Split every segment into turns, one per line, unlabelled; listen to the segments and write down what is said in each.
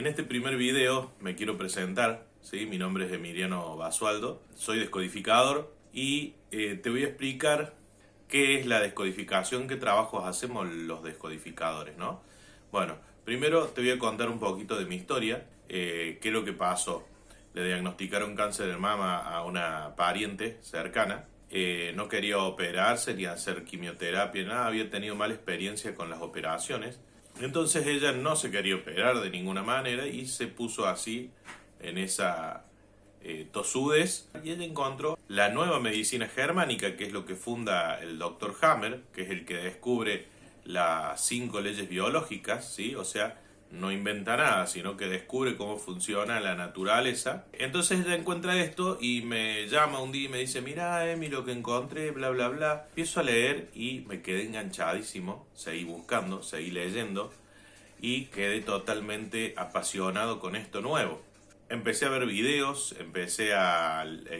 este primer video me quiero presentar, ¿sí? Mi nombre es Emiliano Basualdo, soy descodificador y te voy a explicar qué es la descodificación, qué trabajos hacemos los descodificadores, ¿no? Bueno, primero te voy a contar un poquito de mi historia, qué es lo que pasó. Le diagnosticaron cáncer de mama a una pariente cercana, no quería operarse ni hacer quimioterapia, nada, había tenido mala experiencia con las operaciones. Entonces ella no se quería operar de ninguna manera y se puso así en esa tosudez. Y ella encontró la nueva medicina germánica, que es lo que funda el Dr. Hammer, que es el que descubre las 5 leyes biológicas, ¿sí? O sea, no inventa nada, sino que descubre cómo funciona la naturaleza. Entonces ella encuentra esto y me llama un día y me dice: mira, Emi, lo que encontré, bla, bla, bla. Empiezo a leer y me quedé enganchadísimo. Seguí buscando, seguí leyendo y quedé totalmente apasionado con esto nuevo. Empecé a ver videos,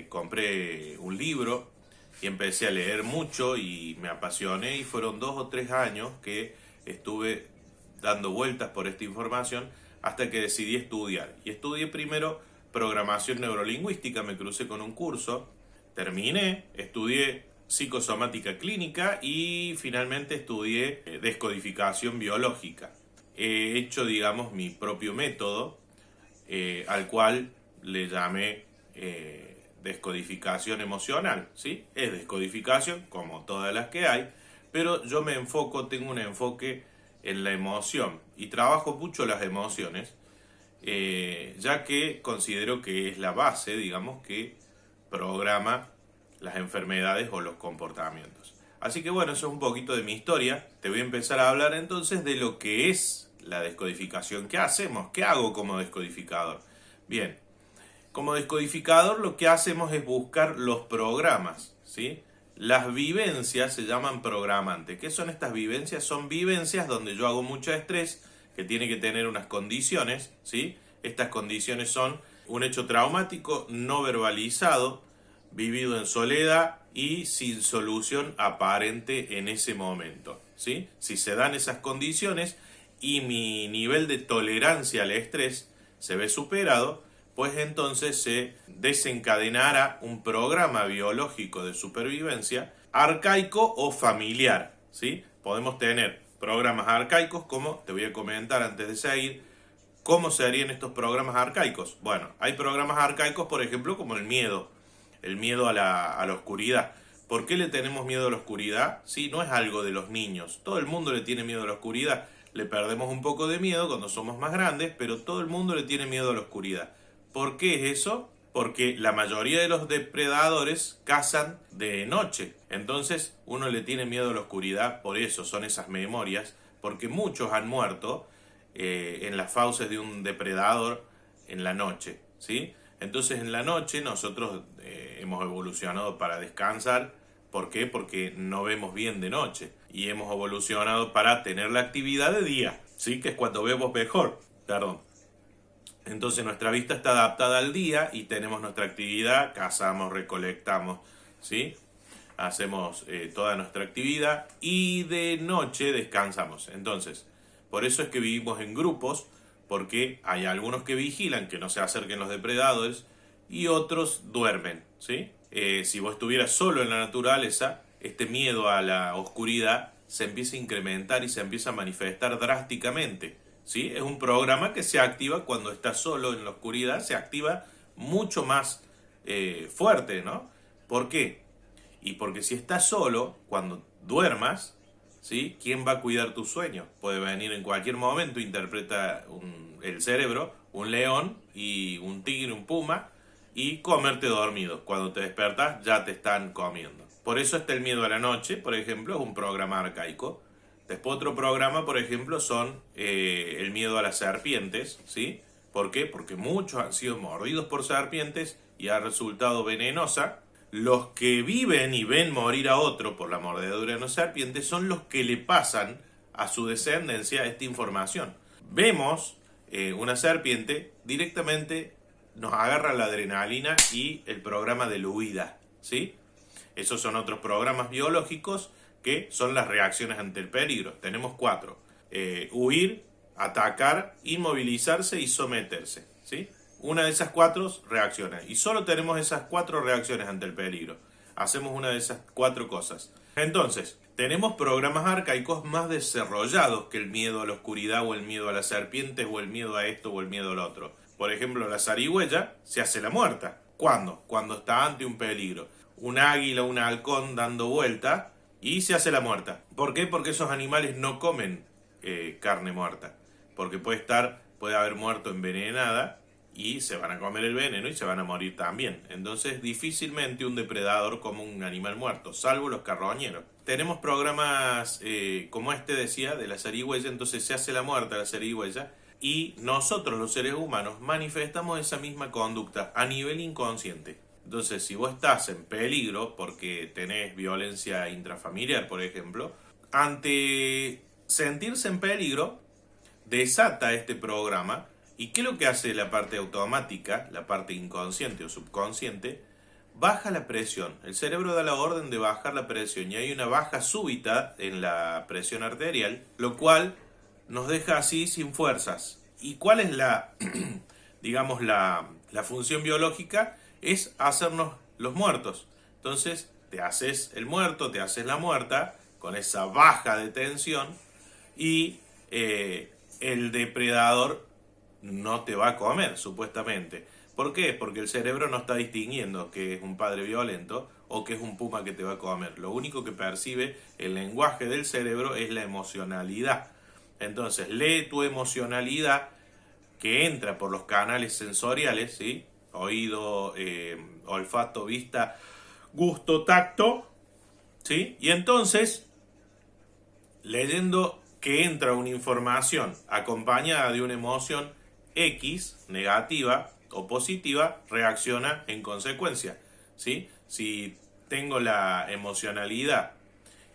compré un libro y empecé a leer mucho y me apasioné, y fueron 2 o 3 años que estuve dando vueltas por esta información hasta que decidí estudiar. Y estudié primero programación neurolingüística, me crucé con un curso, terminé, estudié psicosomática clínica y finalmente estudié descodificación biológica. He hecho, digamos, mi propio método, al cual le llamé descodificación emocional, ¿sí? Es descodificación como todas las que hay, pero yo tengo un enfoque en la emoción y trabajo mucho las emociones, ya que considero que es la base, digamos, que programa las enfermedades o los comportamientos. Así que bueno, eso es un poquito de mi historia. Te voy a empezar a hablar entonces de lo que es la descodificación. ¿Qué hacemos? ¿Qué hago como descodificador? Bien, como descodificador lo que hacemos es buscar los programas, ¿sí? Las vivencias se llaman programantes. ¿Qué son estas vivencias? Son vivencias donde yo hago mucho estrés, que tiene que tener unas condiciones, ¿sí? Estas condiciones son un hecho traumático no verbalizado, vivido en soledad y sin solución aparente en ese momento, ¿sí? Si se dan esas condiciones y mi nivel de tolerancia al estrés se ve superado, pues entonces se desencadenará un programa biológico de supervivencia arcaico o familiar, ¿sí? Podemos tener programas arcaicos, como te voy a comentar antes de seguir. ¿Cómo se harían estos programas arcaicos? Bueno, hay programas arcaicos, por ejemplo, como el miedo a la oscuridad. ¿Por qué le tenemos miedo a la oscuridad? Sí, no es algo de los niños. Todo el mundo le tiene miedo a la oscuridad. Le perdemos un poco de miedo cuando somos más grandes, pero todo el mundo le tiene miedo a la oscuridad. ¿Por qué es eso? Porque la mayoría de los depredadores cazan de noche. Entonces uno le tiene miedo a la oscuridad, por eso son esas memorias, porque muchos han muerto en las fauces de un depredador en la noche, ¿sí? Entonces en la noche nosotros hemos evolucionado para descansar. ¿Por qué? Porque no vemos bien de noche. Y hemos evolucionado para tener la actividad de día, ¿sí? Que es cuando vemos mejor. Perdón. Entonces nuestra vista está adaptada al día y tenemos nuestra actividad, cazamos, recolectamos, ¿sí? Hacemos toda nuestra actividad y de noche descansamos. Entonces, por eso es que vivimos en grupos, porque hay algunos que vigilan que no se acerquen los depredadores y otros duermen, ¿sí? Si vos estuvieras solo en la naturaleza, este miedo a la oscuridad se empieza a incrementar y se empieza a manifestar drásticamente, ¿sí? Es un programa que se activa cuando estás solo en la oscuridad, se activa mucho más fuerte, ¿no? ¿Por qué? Y porque si estás solo, cuando duermas, ¿sí? ¿Quién va a cuidar tu sueño? Puede venir en cualquier momento, interpreta el cerebro, un león y un tigre, un puma, y comerte dormido. Cuando te despertas ya te están comiendo. Por eso está el miedo a la noche, por ejemplo, es un programa arcaico. Después otro programa, por ejemplo, son el miedo a las serpientes, ¿sí? ¿Por qué? Porque muchos han sido mordidos por serpientes y ha resultado venenosa. Los que viven y ven morir a otro por la mordedura de una serpiente son los que le pasan a su descendencia esta información. Vemos una serpiente, directamente nos agarra la adrenalina y el programa de la huida, ¿sí? Esos son otros programas biológicos que son las reacciones ante el peligro. Tenemos 4. Huir, atacar, inmovilizarse y someterse, ¿sí? Una de esas 4 reacciona. Y solo tenemos esas 4 reacciones ante el peligro. Hacemos una de esas 4 cosas. Entonces, tenemos programas arcaicos más desarrollados que el miedo a la oscuridad o el miedo a las serpientes o el miedo a esto o el miedo al otro. Por ejemplo, la zarigüeya se hace la muerta. ¿Cuándo? Cuando está ante un peligro. Un águila, un halcón dando vuelta y se hace la muerta. ¿Por qué? Porque esos animales no comen carne muerta. Porque puede haber muerto envenenada y se van a comer el veneno y se van a morir también. Entonces difícilmente un depredador come un animal muerto, salvo los carroñeros. Tenemos programas como este decía, de la zarigüeya, entonces se hace la muerte a la zarigüeya y nosotros los seres humanos manifestamos esa misma conducta a nivel inconsciente. Entonces si vos estás en peligro porque tenés violencia intrafamiliar, por ejemplo, ante sentirse en peligro, desata este programa. ¿Y qué es lo que hace la parte automática, la parte inconsciente o subconsciente? Baja la presión. El cerebro da la orden de bajar la presión y hay una baja súbita en la presión arterial, lo cual nos deja así sin fuerzas. ¿Y cuál es digamos, la función biológica? Es hacernos los muertos. Entonces, te haces el muerto, te haces la muerta, con esa baja de tensión y el depredador no te va a comer, supuestamente. ¿Por qué? Porque el cerebro no está distinguiendo que es un padre violento o que es un puma que te va a comer. Lo único que percibe el lenguaje del cerebro es la emocionalidad. Entonces, lee tu emocionalidad que entra por los canales sensoriales, ¿sí? Oído, olfato, vista, gusto, tacto, ¿sí? Y entonces, leyendo que entra una información acompañada de una emoción X, negativa o positiva, reacciona en consecuencia, ¿sí? Si tengo la emocionalidad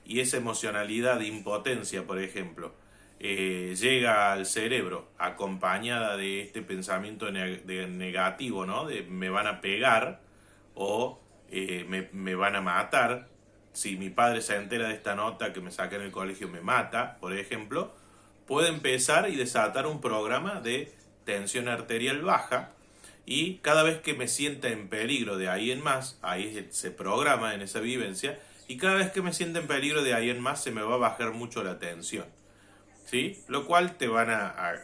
y esa emocionalidad de impotencia, por ejemplo, llega al cerebro acompañada de este pensamiento negativo, ¿no? De me van a pegar o me van a matar. Si mi padre se entera de esta nota que me saca en el colegio me mata, por ejemplo, puede empezar y desatar un programa de tensión arterial baja y cada vez que me sienta en peligro de ahí en más, ahí se programa en esa vivencia, y cada vez que me sienta en peligro de ahí en más se me va a bajar mucho la tensión, ¿sí? Lo cual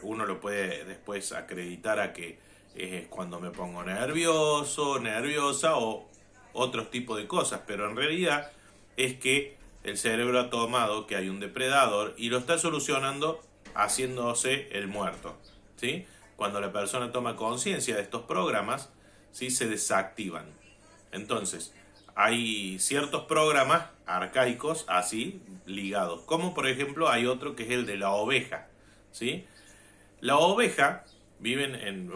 uno lo puede después acreditar a que es cuando me pongo nervioso, nerviosa o otros tipos de cosas, pero en realidad es que el cerebro ha tomado que hay un depredador y lo está solucionando haciéndose el muerto, ¿sí? Cuando la persona toma conciencia de estos programas, ¿sí? Se desactivan. Entonces, hay ciertos programas arcaicos así ligados, como por ejemplo hay otro que es el de la oveja, ¿sí? La oveja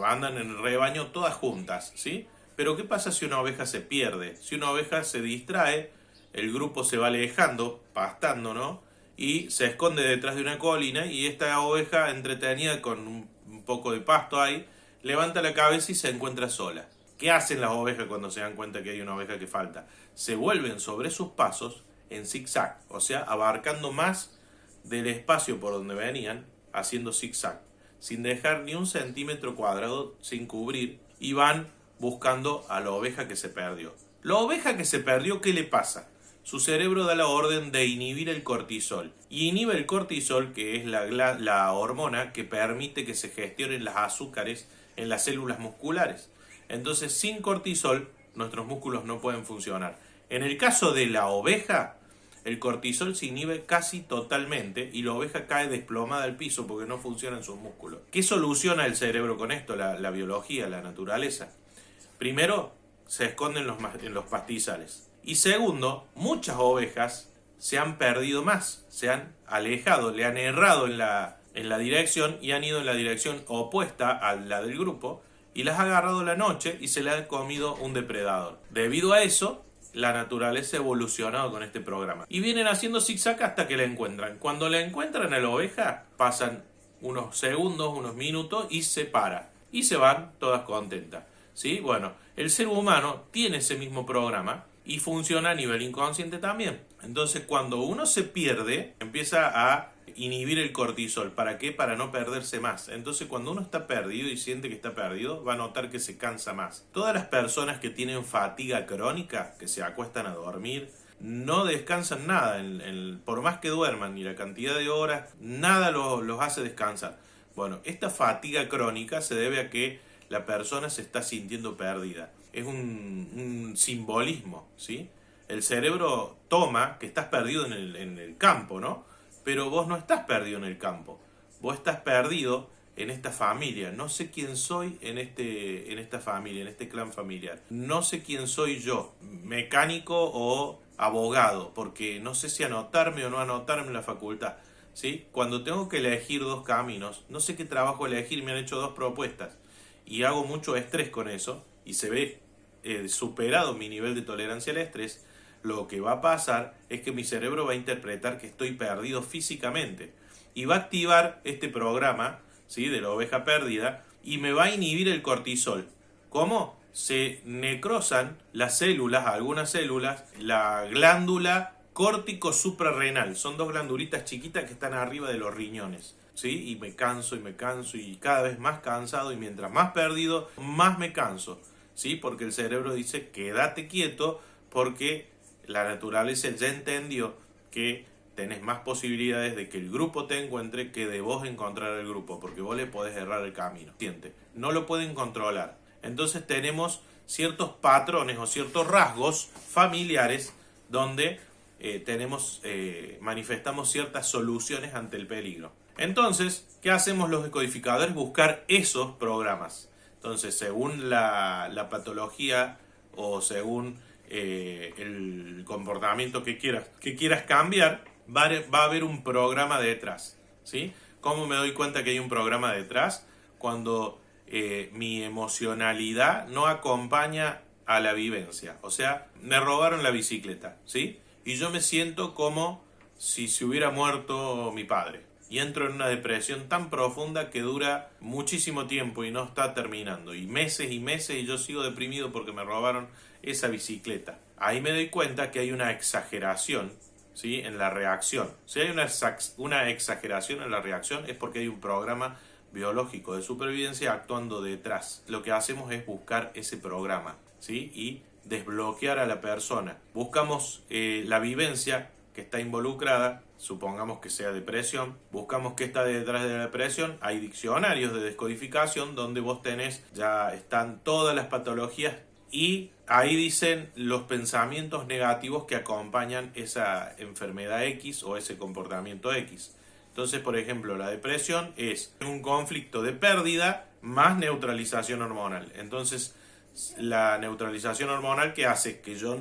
andan en el rebaño todas juntas, ¿sí? Pero ¿qué pasa si una oveja se pierde? Si una oveja se distrae, el grupo se va alejando, pastando, ¿no? Y se esconde detrás de una colina y esta oveja entretenida con un poco de pasto ahí, levanta la cabeza y se encuentra sola. ¿Qué hacen las ovejas cuando se dan cuenta que hay una oveja que falta? Se vuelven sobre sus pasos en zigzag, o sea, abarcando más del espacio por donde venían, haciendo zigzag, sin dejar ni un centímetro cuadrado sin cubrir, y van buscando a la oveja que se perdió. La oveja que se perdió, ¿qué le pasa? Su cerebro da la orden de inhibir el cortisol. Y inhibe el cortisol, que es la hormona que permite que se gestionen los azúcares en las células musculares. Entonces, sin cortisol, nuestros músculos no pueden funcionar. En el caso de la oveja, el cortisol se inhibe casi totalmente y la oveja cae desplomada al piso porque no funcionan sus músculos. ¿Qué soluciona el cerebro con esto? La biología, la naturaleza. Primero, se esconden en los pastizales. Y segundo, muchas ovejas se han perdido más, se han alejado, le han errado en la dirección y han ido en la dirección opuesta a la del grupo y las ha agarrado la noche y se le ha comido un depredador. Debido a eso, la naturaleza ha evolucionado con este programa. Y vienen haciendo zigzag hasta que la encuentran. Cuando la encuentran a la oveja, pasan unos segundos, unos minutos y se para. Y se van todas contentas, ¿sí? Bueno, el ser humano tiene ese mismo programa y funciona a nivel inconsciente también. Entonces, cuando uno se pierde, empieza a inhibir el cortisol. ¿Para qué? Para no perderse más. Entonces cuando uno está perdido y siente que está perdido, va a notar que se cansa más. Todas las personas que tienen fatiga crónica, que se acuestan a dormir, no descansan nada, por más que duerman, ni la cantidad de horas, nada los hace descansar. Bueno, esta fatiga crónica se debe a que la persona se está sintiendo perdida. Es un simbolismo, ¿sí? El cerebro toma que estás perdido en el campo, ¿no? Pero vos no estás perdido en el campo. Vos estás perdido en esta familia. No sé quién soy en esta familia, en este clan familiar. No sé quién soy yo, mecánico o abogado, porque no sé si anotarme o no anotarme en la facultad, ¿sí? Cuando tengo que elegir dos caminos, no sé qué trabajo elegir, me han hecho dos propuestas y hago mucho estrés con eso y se ve superado mi nivel de tolerancia al estrés. Lo que va a pasar es que mi cerebro va a interpretar que estoy perdido físicamente y va a activar este programa, ¿sí?, de la oveja perdida, y me va a inhibir el cortisol. ¿Cómo? Se necrosan las células, algunas células, la glándula córtico suprarrenal. Son dos glandulitas chiquitas que están arriba de los riñones, ¿sí? Y me canso y cada vez más cansado, y mientras más perdido, más me canso, ¿sí? Porque el cerebro dice quédate quieto, porque la naturaleza ya entendió que tenés más posibilidades de que el grupo te encuentre que de vos encontrar el grupo, porque vos le podés errar el camino. No lo pueden controlar. Entonces tenemos ciertos patrones o ciertos rasgos familiares donde manifestamos ciertas soluciones ante el peligro. Entonces, ¿qué hacemos los decodificadores? Buscar esos programas. Entonces, según la patología o según el comportamiento que quieras cambiar, va a haber un programa detrás, ¿sí? ¿Cómo me doy cuenta que hay un programa detrás? Cuando mi emocionalidad no acompaña a la vivencia. O sea, me robaron la bicicleta, ¿sí? Y yo me siento como si se hubiera muerto mi padre. Y entro en una depresión tan profunda que dura muchísimo tiempo y no está terminando. Y meses, y yo sigo deprimido porque me robaron esa bicicleta. Ahí me doy cuenta que hay una exageración, ¿sí?, en la reacción. Si hay una exageración en la reacción, es porque hay un programa biológico de supervivencia actuando detrás. Lo que hacemos es buscar ese programa, ¿sí?, y desbloquear a la persona. Buscamos la vivencia que está involucrada, supongamos que sea depresión, buscamos qué está detrás de la depresión. Hay diccionarios de descodificación donde vos ya están todas las patologías, y ahí dicen los pensamientos negativos que acompañan esa enfermedad X o ese comportamiento X. Entonces, por ejemplo, la depresión es un conflicto de pérdida más neutralización hormonal. Entonces, la neutralización hormonal, que hace que yo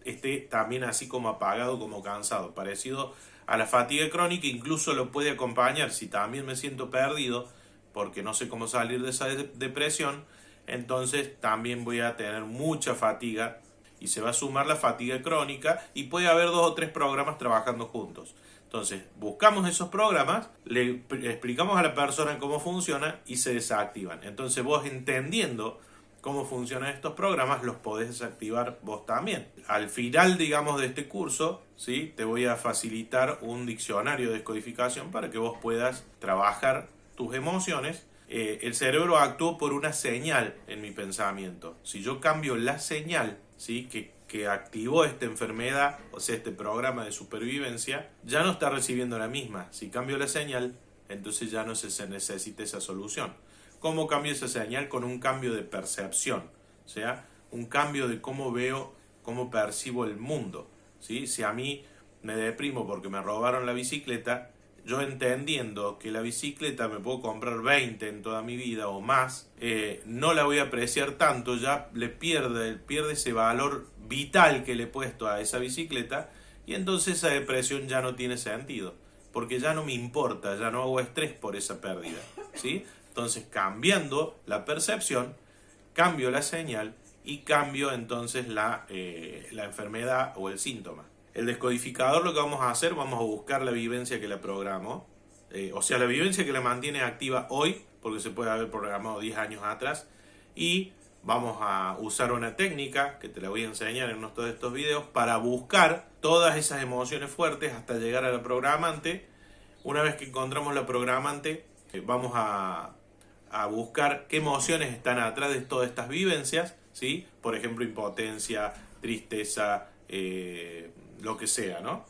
esté también así como apagado, como cansado, parecido a la fatiga crónica. Incluso lo puede acompañar si también me siento perdido porque no sé cómo salir de esa depresión. Entonces también voy a tener mucha fatiga y se va a sumar la fatiga crónica y puede haber 2 o 3 programas trabajando juntos. Entonces buscamos esos programas, le explicamos a la persona cómo funcionan y se desactivan. Entonces vos, entendiendo cómo funcionan estos programas, los podés desactivar vos también. Al final, digamos, de este curso, ¿sí?, te voy a facilitar un diccionario de descodificación para que vos puedas trabajar tus emociones. El cerebro actuó por una señal en mi pensamiento. Si yo cambio la señal, ¿sí?, que activó esta enfermedad, o sea, este programa de supervivencia, ya no está recibiendo la misma. Si cambio la señal, entonces ya no se necesita esa solución. ¿Cómo cambio esa señal? Con un cambio de percepción, o sea, un cambio de cómo veo, cómo percibo el mundo, ¿sí? Si a mí me deprimo porque me robaron la bicicleta, yo entendiendo que la bicicleta me puedo comprar 20 en toda mi vida o más, no la voy a apreciar tanto, ya pierde ese valor vital que le he puesto a esa bicicleta, y entonces esa depresión ya no tiene sentido, porque ya no me importa, ya no hago estrés por esa pérdida, ¿sí? Entonces, cambiando la percepción, cambio la señal y cambio entonces la enfermedad o el síntoma. El descodificador, lo que vamos a hacer, vamos a buscar la vivencia que la programó, o sea, la vivencia que la mantiene activa hoy, porque se puede haber programado 10 años atrás, y vamos a usar una técnica que te la voy a enseñar en uno de estos videos para buscar todas esas emociones fuertes hasta llegar a la programante, Una vez que encontramos la programante, vamos a buscar qué emociones están atrás de todas estas vivencias, ¿sí? Por ejemplo, impotencia, tristeza, lo que sea, ¿no?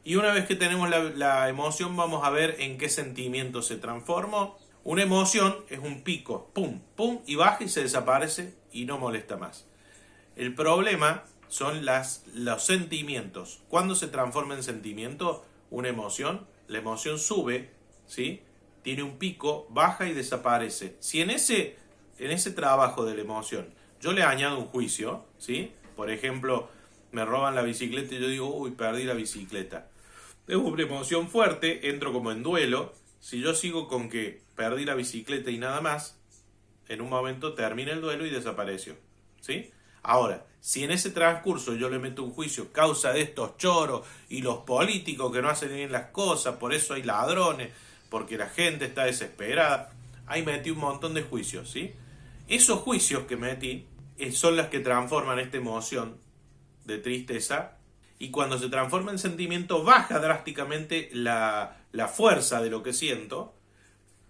Y una vez que tenemos la emoción, vamos a ver en qué sentimiento se transformó. Una emoción es un pico, pum, pum, y baja y se desaparece y no molesta más. El problema son los sentimientos. ¿Cuándo se transforma en sentimiento una emoción? La emoción sube, ¿sí? Tiene un pico, baja y desaparece. Si en ese trabajo de la emoción yo le añado un juicio, ¿sí? Por ejemplo, me roban la bicicleta y yo digo, uy, perdí la bicicleta. Es una emoción fuerte, entro como en duelo. Si yo sigo con que perdí la bicicleta y nada más, en un momento termina el duelo y desapareció, ¿sí? Ahora, si en ese transcurso yo le meto un juicio causa de estos choros y los políticos que no hacen bien las cosas, por eso hay ladrones, porque la gente está desesperada, ahí metí un montón de juicios, ¿sí? Esos juicios que metí son las que transforman esta emoción de tristeza, y cuando se transforma en sentimiento baja drásticamente la fuerza de lo que siento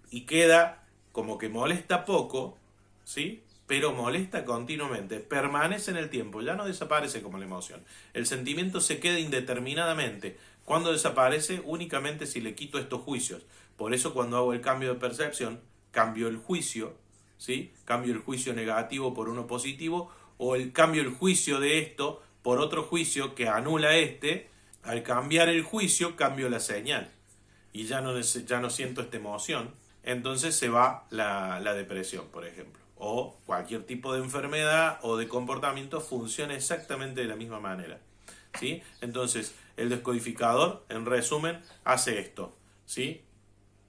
y queda como que molesta poco, ¿sí? Pero molesta continuamente, permanece en el tiempo, ya no desaparece como la emoción. El sentimiento se queda indeterminadamente. Cuando desaparece, únicamente si le quito estos juicios. Por eso cuando hago el cambio de percepción, cambio el juicio, ¿sí? Cambio el juicio negativo por uno positivo, o cambio el juicio de esto por otro juicio que anula este. Al cambiar el juicio, cambio la señal. Y ya no siento esta emoción. Entonces se va la depresión, por ejemplo. O cualquier tipo de enfermedad o de comportamiento funciona exactamente de la misma manera, ¿sí? Entonces, el descodificador, en resumen, hace esto, ¿sí?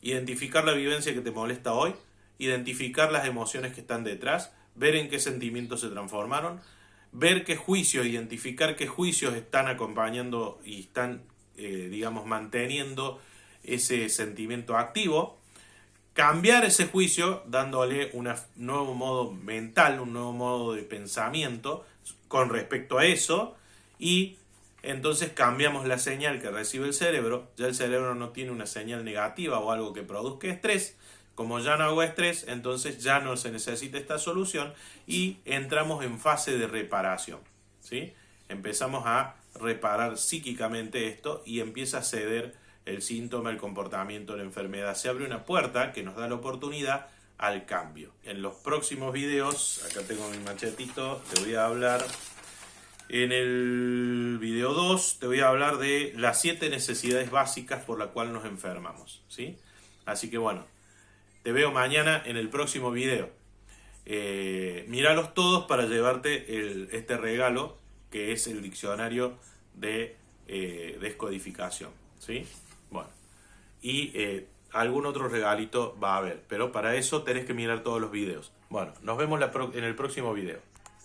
Identificar la vivencia que te molesta hoy, identificar las emociones que están detrás, ver en qué sentimientos se transformaron, ver qué juicios, identificar qué juicios están acompañando y están, digamos, manteniendo ese sentimiento activo, cambiar ese juicio dándole un nuevo modo mental, un nuevo modo de pensamiento con respecto a eso, y entonces cambiamos la señal que recibe el cerebro. Ya el cerebro no tiene una señal negativa o algo que produzca estrés. Como ya no hago estrés, entonces ya no se necesita esta solución y entramos en fase de reparación, ¿sí? Empezamos a reparar psíquicamente esto y empieza a ceder el síntoma, el comportamiento, la enfermedad. Se abre una puerta que nos da la oportunidad al cambio. En los próximos videos, acá tengo mi machetito, te voy a hablar. En el video 2 te voy a hablar de las 7 necesidades básicas por las cuales nos enfermamos, ¿sí? Así que bueno, te veo mañana en el próximo video. Míralos todos para llevarte este regalo que es el diccionario de descodificación, ¿sí? Bueno, y algún otro regalito va a haber, pero para eso tenés que mirar todos los videos. Bueno, nos vemos en el próximo video.